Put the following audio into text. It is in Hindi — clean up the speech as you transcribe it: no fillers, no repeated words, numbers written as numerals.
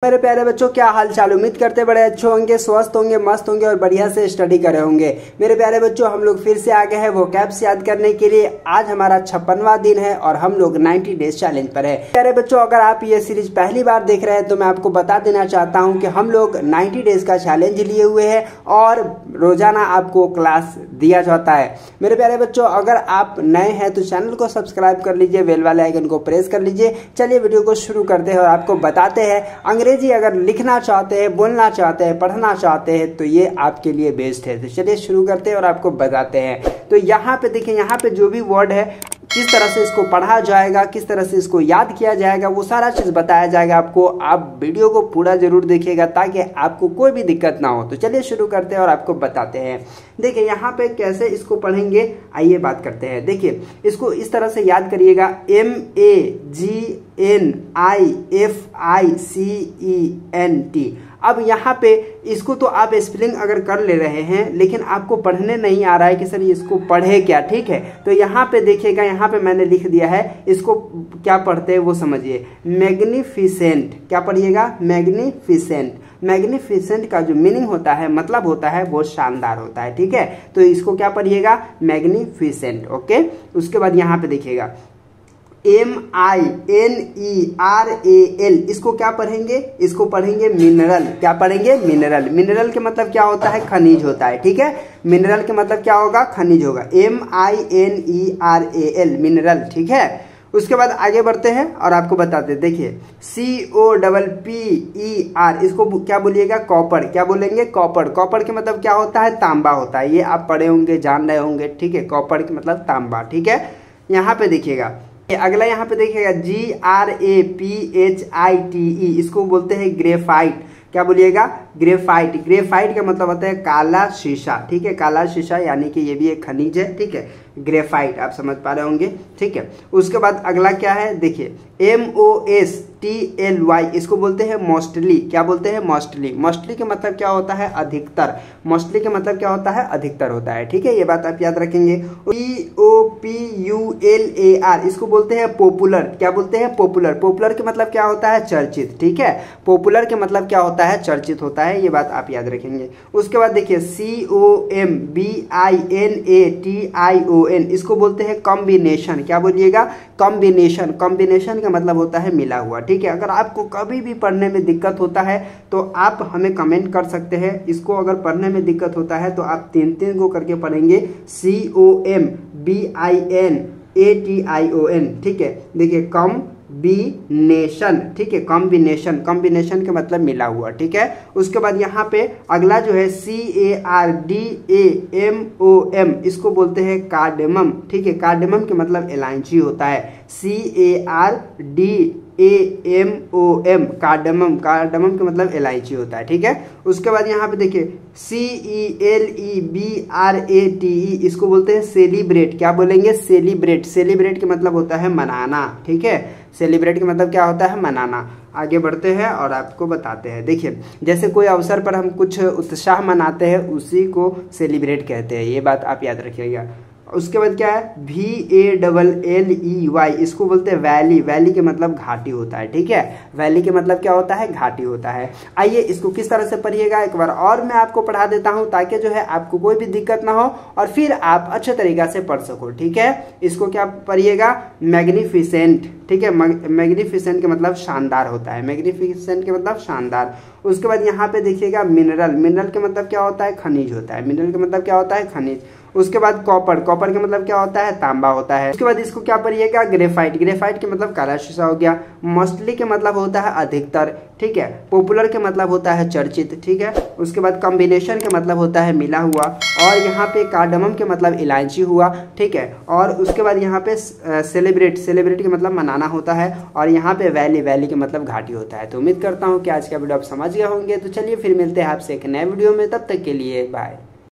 मेरे प्यारे बच्चों, क्या हाल चाल। उम्मीद करते बड़े अच्छे होंगे, स्वस्थ होंगे, मस्त होंगे और बढ़िया से स्टडी करे होंगे। मेरे प्यारे बच्चों, हम लोग फिर से आ गए हैं वो कैप्स याद करने के लिए। आज हमारा 56वां दिन है और हम लोग 90 डेज चैलेंज पर है। प्यारे बच्चों, अगर आप ये सीरीज पहली बार देख रहे हैं तो मैं आपको बता देना चाहता हूँ कि हम लोग 90 डेज का चैलेंज लिए हुए है और रोजाना आपको क्लास दिया जाता है। मेरे प्यारे बच्चों, अगर आप नए हैं तो चैनल को सब्सक्राइब कर लीजिए, बेल वाले आइकन को प्रेस कर लीजिए। चलिए वीडियो को शुरू करते हैं और आपको बताते हैं अंग्रेजी अगर लिखना चाहते हैं, बोलना चाहते हैं, पढ़ना चाहते हैं तो ये आपके लिए बेस्ट है। तो चलिए शुरू करते हैं और आपको बताते हैं। तो यहाँ पे देखिए, यहाँ पे जो भी वर्ड है, किस तरह से इसको पढ़ा जाएगा, किस तरह से इसको याद किया जाएगा, वो सारा चीज बताया जाएगा आपको। आप वीडियो को पूरा जरूर देखिएगा ताकि आपको कोई भी दिक्कत ना हो। तो चलिए शुरू करते हैं और आपको बताते हैं। देखिए यहाँ पे कैसे इसको पढ़ेंगे, आइए बात करते हैं। देखिए इसको इस तरह से याद करिएगा, MAGNIFICENT। अब यहाँ पे इसको तो आप स्पेलिंग अगर कर ले रहे हैं, लेकिन आपको पढ़ने नहीं आ रहा है कि सर इसको पढ़े क्या, ठीक है। तो यहाँ पे देखिएगा, यहाँ पे मैंने लिख दिया है, इसको क्या पढ़ते हैं वो समझिए। मैग्निफिसेंट, क्या पढ़िएगा, मैग्निफिसेंट। मैग्निफिसेंट का जो मीनिंग होता है, मतलब होता है वो शानदार होता है, ठीक है। तो इसको क्या पढ़िएगा, मैग्निफिसेंट। ओके, उसके बाद यहाँ पे देखिएगा MINERAL, इसको क्या पढ़ेंगे, इसको पढ़ेंगे मिनरल। क्या पढ़ेंगे, मिनरल। मिनरल के मतलब क्या होता है, खनिज होता है, ठीक है। मिनरल के मतलब क्या होगा, खनिज होगा। MINERAL, मिनरल, ठीक है। उसके बाद आगे बढ़ते हैं और आपको बताते हैं। देखिए COPPER, इसको क्या बोलिएगा, कॉपर। क्या बोलेंगे, कॉपर। कॉपर के मतलब क्या होता है, तांबा होता है। ये आप पढ़े होंगे, जान रहे होंगे, ठीक है। कॉपर के मतलब तांबा, ठीक है। यहाँ पे देखिएगा, अगला यहाँ पे देखिएगा GRAPHITE, इसको बोलते हैं ग्रेफाइट। क्या बोलिएगा, ग्रेफाइट। ग्रेफाइट का मतलब होता है काला शीशा, ठीक है। काला शीशा यानी कि ये भी एक खनिज है, ठीक है। ग्रेफाइट आप समझ पा रहे होंगे, ठीक है। उसके बाद अगला क्या है, देखिए MOSTLY, इसको बोलते हैं मोस्टली। क्या बोलते हैं, मोस्टली। मोस्टली के मतलब क्या होता है, अधिकतर। मोस्टली के मतलब क्या होता है, अधिकतर होता है, ठीक है। ये बात आप याद रखेंगे। POPULAR, इसको बोलते हैं पॉपुलर। क्या बोलते हैं, पॉपुलर। पॉपुलर के मतलब क्या होता है, चर्चित, ठीक है। पॉपुलर के मतलब क्या होता है, चर्चित होता है। ये बात आप याद रखेंगे। उसके बाद देखिए COMBINATION, इसको बोलते हैं कॉम्बिनेशन। क्या बोलिएगा, कॉम्बिनेशन। कॉम्बिनेशन का मतलब होता है मिला हुआ, ठीक है। अगर आपको कभी भी पढ़ने में दिक्कत होता है तो आप हमें कमेंट कर सकते हैं। इसको अगर पढ़ने में दिक्कत होता है तो आप 3 को करके पढ़ेंगे, COMBINATION, ठीक है। देखिए कॉम्बिनेशन, ठीक है। कॉम्बिनेशन, कॉम्बिनेशन का मतलब मिला हुआ, ठीक है। उसके बाद यहाँ पे अगला जो है CARDAMOM, इसको बोलते हैं कार्डेमम, ठीक है। कार्डेमम के मतलब इलायची होता है। CARDAMOM, cardamom. कार्डेमम के मतलब इलायची होता है, ठीक है। उसके बाद यहाँ पे देखिए CELEBRATE, इसको बोलते हैं सेलिब्रेट। क्या बोलेंगे, सेलिब्रेट। सेलिब्रेट के मतलब होता है मनाना, ठीक है। सेलिब्रेट के मतलब क्या होता है, मनाना। आगे बढ़ते हैं और आपको बताते हैं। देखिए जैसे कोई अवसर पर हम कुछ उत्साह मनाते हैं, उसी को सेलिब्रेट कहते हैं। ये बात आप याद रखिएगा। उसके बाद क्या है, VALLEY, इसको बोलते हैं वैली। वैली के मतलब घाटी होता है, ठीक है। वैली के मतलब क्या होता है, घाटी होता है। आइए इसको किस तरह से पढ़िएगा एक बार और मैं आपको पढ़ा देता हूं, ताकि जो है आपको कोई भी दिक्कत ना हो और फिर आप अच्छे तरीका से पढ़ सको, ठीक है। इसको क्या पढ़िएगा, मैग्निफिसेंट, ठीक है। मैग्निफिसेंट का मतलब शानदार होता है। मैग्निफिसेंट के मतलब शानदार। उसके बाद यहाँ पे देखिएगा मिनरल। मिनरल के मतलब क्या होता है, खनिज होता है। मिनरल का मतलब क्या होता है, खनिज। उसके बाद कॉपर। कॉपर का मतलब क्या होता है, तांबा होता है। उसके बाद इसको क्या पढ़िएगा, ग्रेफाइट। ग्रेफाइट के मतलब काला शीशा हो गया। मोस्टली के मतलब होता है अधिकतर, ठीक है। पॉपुलर के मतलब होता है चर्चित, ठीक है। उसके बाद कॉम्बिनेशन के मतलब होता है मिला हुआ। और यहाँ पे कार्डमम के मतलब इलायची हुआ, ठीक है। और उसके बाद यहाँ पे सेलिब्रेट। सेलिब्रेट के मतलब मनाना होता है। और यहाँ पे वैली। वैली के मतलब घाटी होता है। तो उम्मीद करता हूँ कि आज का वीडियो आप समझ गए होंगे। तो चलिए फिर मिलते हैं आपसे एक नए वीडियो में, तब तक के लिए बाय।